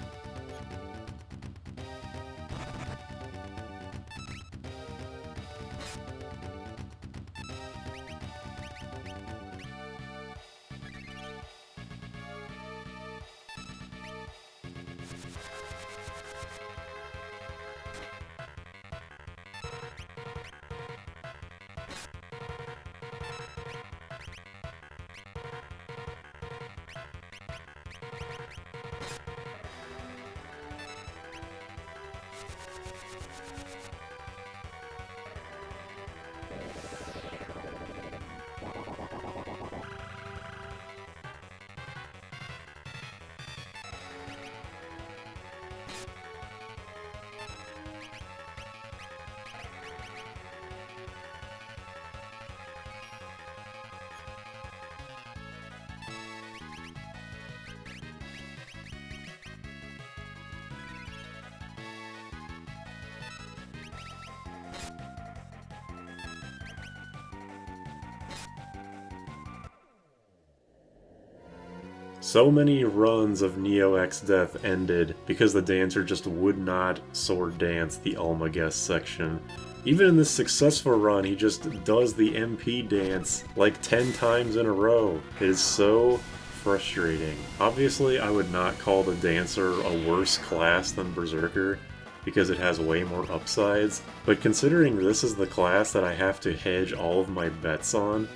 S1: So many runs of Neo Exdeath ended because the dancer just would not sword dance the Almagest section. Even in this successful run, he just does the MP dance like 10 times in a row. It is so frustrating. Obviously, I would not call the dancer a worse class than Berserker, because it has way more upsides, but considering this is the class that I have to hedge all of my bets on,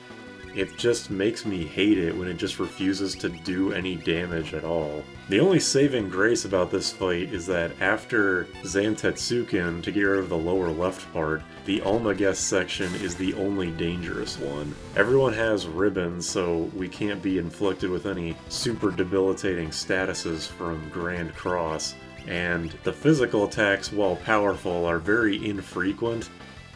S1: it just makes me hate it when it just refuses to do any damage at all. The only saving grace about this fight is that after Zantetsuken, to get rid of the lower left part, the Almagest section is the only dangerous one. Everyone has ribbons, so we can't be inflicted with any super debilitating statuses from Grand Cross, and the physical attacks, while powerful, are very infrequent,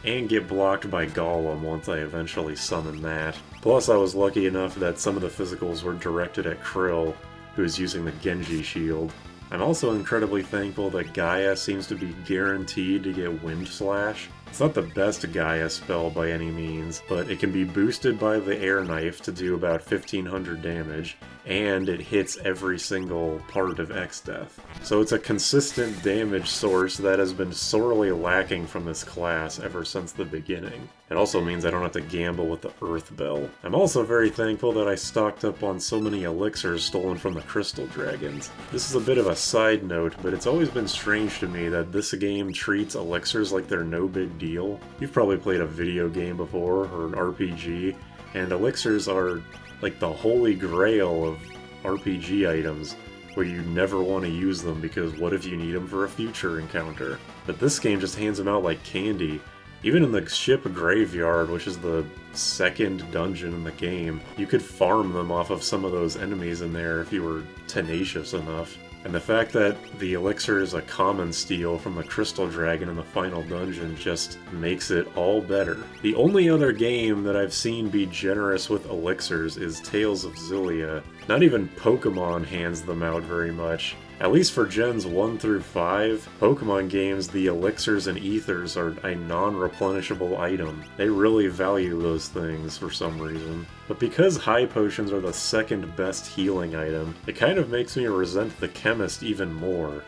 S1: and get blocked by Golem once I eventually summon that. Plus, I was lucky enough that some of the physicals were directed at Krill, who is using the Genji shield. I'm also incredibly thankful that Gaia seems to be guaranteed to get Wind Slash. It's not the best Gaia spell by any means, but it can be boosted by the Air Knife to do about 1500 damage, and it hits every single part of Exdeath. So it's a consistent damage source that has been sorely lacking from this class ever since the beginning. It also means I don't have to gamble with the Earth Bell. I'm also very thankful that I stocked up on so many elixirs stolen from the Crystal Dragons. This is a bit of a side note, but it's always been strange to me that this game treats elixirs like they're no big deal. You've probably played a video game before, or an RPG, and elixirs are like the holy grail of RPG items, where you never want to use them because what if you need them for a future encounter? But this game just hands them out like candy. Even in the ship graveyard, which is the second dungeon in the game, you could farm them off of some of those enemies in there if you were tenacious enough. And the fact that the elixir is a common steal from the Crystal Dragon in the final dungeon just makes it all better. The only other game that I've seen be generous with elixirs is Tales of Xillia. Not even Pokemon hands them out very much. At least for Gens 1 through 5, Pokemon games, the elixirs and ethers are a non-replenishable item. They really value those things for some reason. But because high potions are the second best healing item, it kind of makes me resent the chemist even more.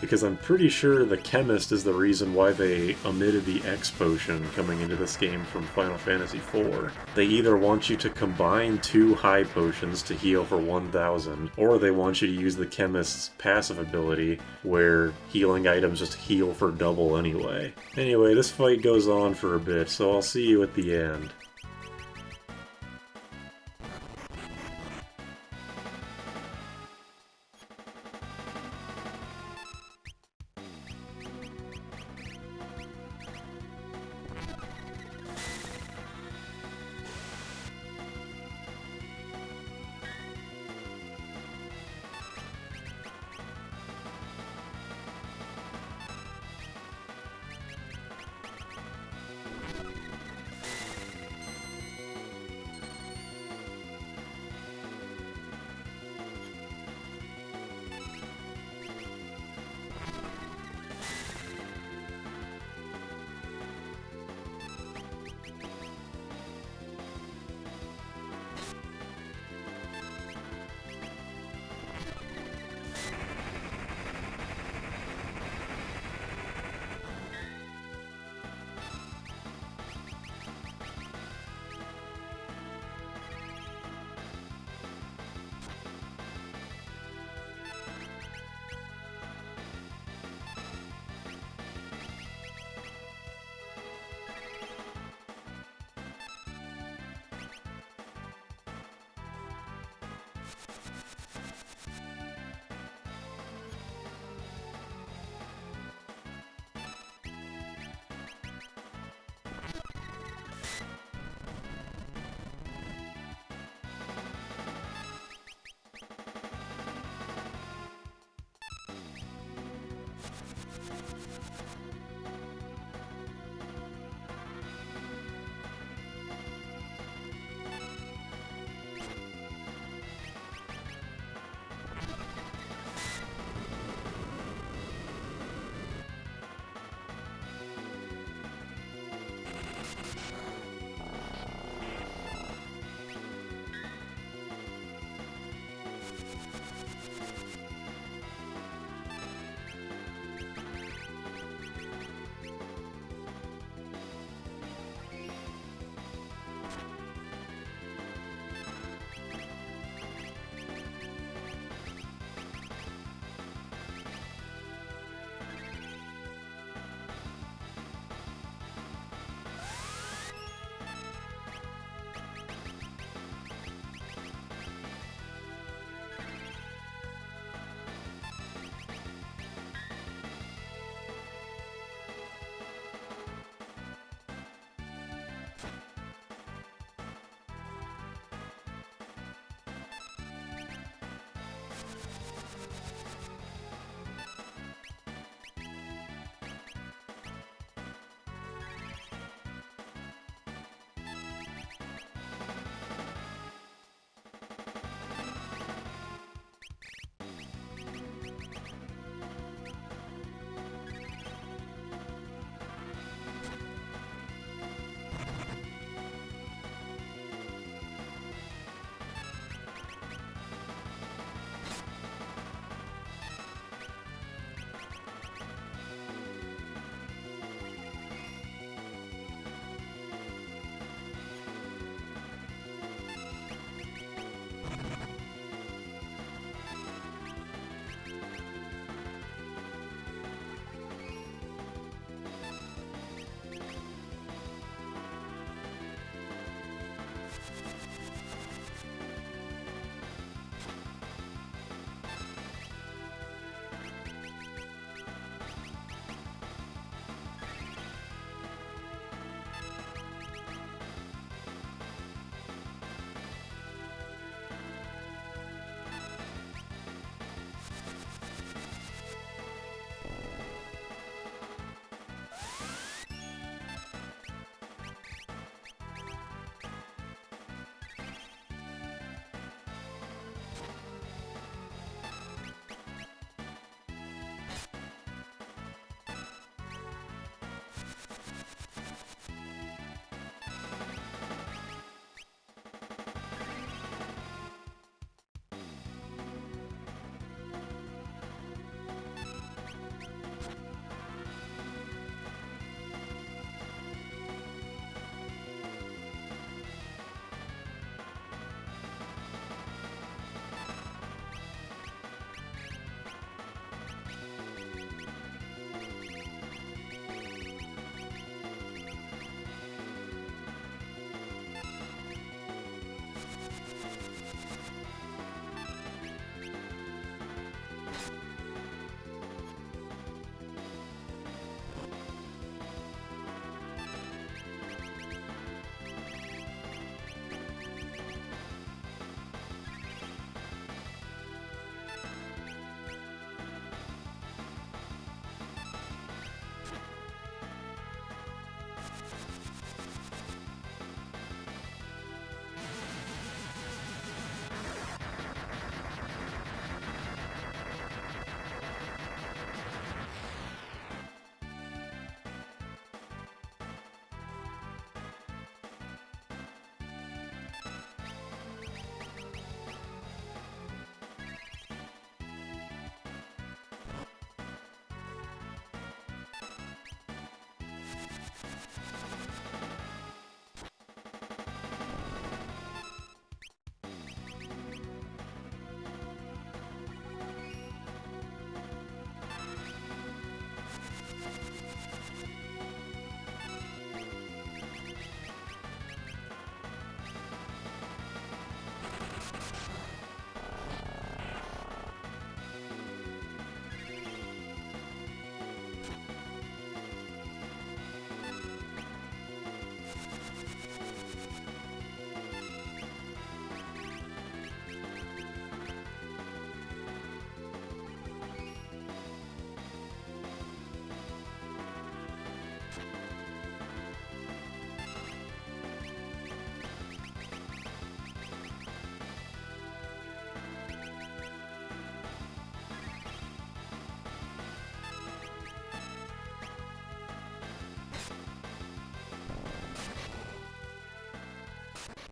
S1: Because I'm pretty sure the chemist is the reason why they omitted the X potion coming into this game from Final Fantasy IV. They either want you to combine 2 high potions to heal for 1000, or they want you to use the chemist's passive ability, where healing items just heal for double anyway. Anyway, this fight goes on for a bit, so I'll see you at the end.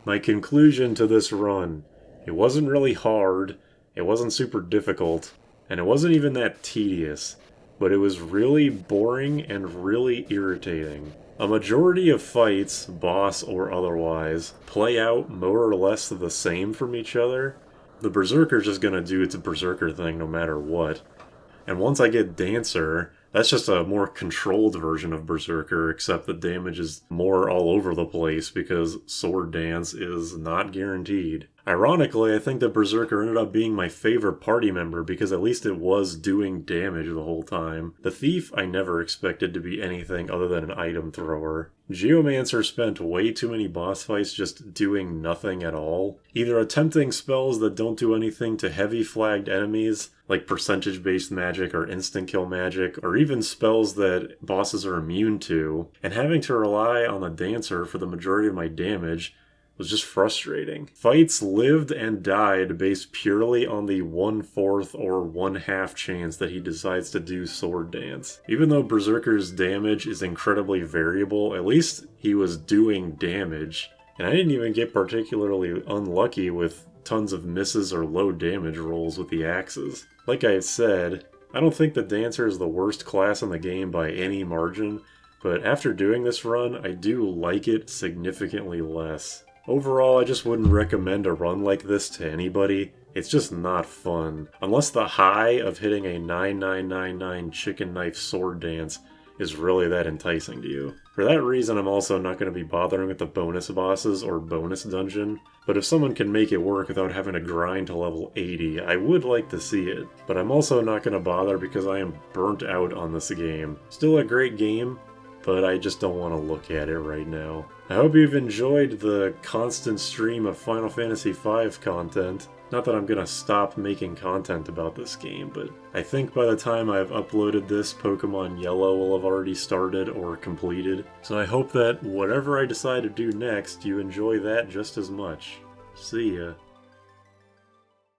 S1: My conclusion to this run: it wasn't really hard, it wasn't super difficult, and it wasn't even that tedious, but it was really boring and really irritating. A majority of fights, boss or otherwise, play out more or less the same from each other. The Berserker's just gonna do its Berserker thing no matter what. And once I get Dancer, that's just a more controlled version of Berserker, except the damage is more all over the place because Sword Dance is not guaranteed. Ironically, I think that Berserker ended up being my favorite party member because at least it was doing damage the whole time. The Thief I never expected to be anything other than an item thrower. Geomancer spent way too many boss fights just doing nothing at all. Either attempting spells that don't do anything to heavy flagged enemies, like percentage-based magic or instant kill magic, or even spells that bosses are immune to, and having to rely on the Dancer for the majority of my damage was just frustrating. Fights lived and died based purely on the 1/4 or 1/2 chance that he decides to do Sword Dance. Even though Berserker's damage is incredibly variable, at least he was doing damage. And I didn't even get particularly unlucky with tons of misses or low damage rolls with the axes. Like I said, I don't think the Dancer is the worst class in the game by any margin, but after doing this run, I do like it significantly less. Overall, I just wouldn't recommend a run like this to anybody. It's just not fun. Unless the high of hitting a 9999 chicken knife sword dance is really that enticing to you. For that reason, I'm also not going to be bothering with the bonus bosses or bonus dungeon. But if someone can make it work without having to grind to level 80, I would like to see it. But I'm also not going to bother because I am burnt out on this game. Still a great game, but I just don't want to look at it right now. I hope you've enjoyed the constant stream of Final Fantasy V content. Not that I'm gonna stop making content about this game, but I think by the time I've uploaded this, Pokemon Yellow will have already started or completed. So I hope that whatever I decide to do next, you enjoy that just as much. See ya.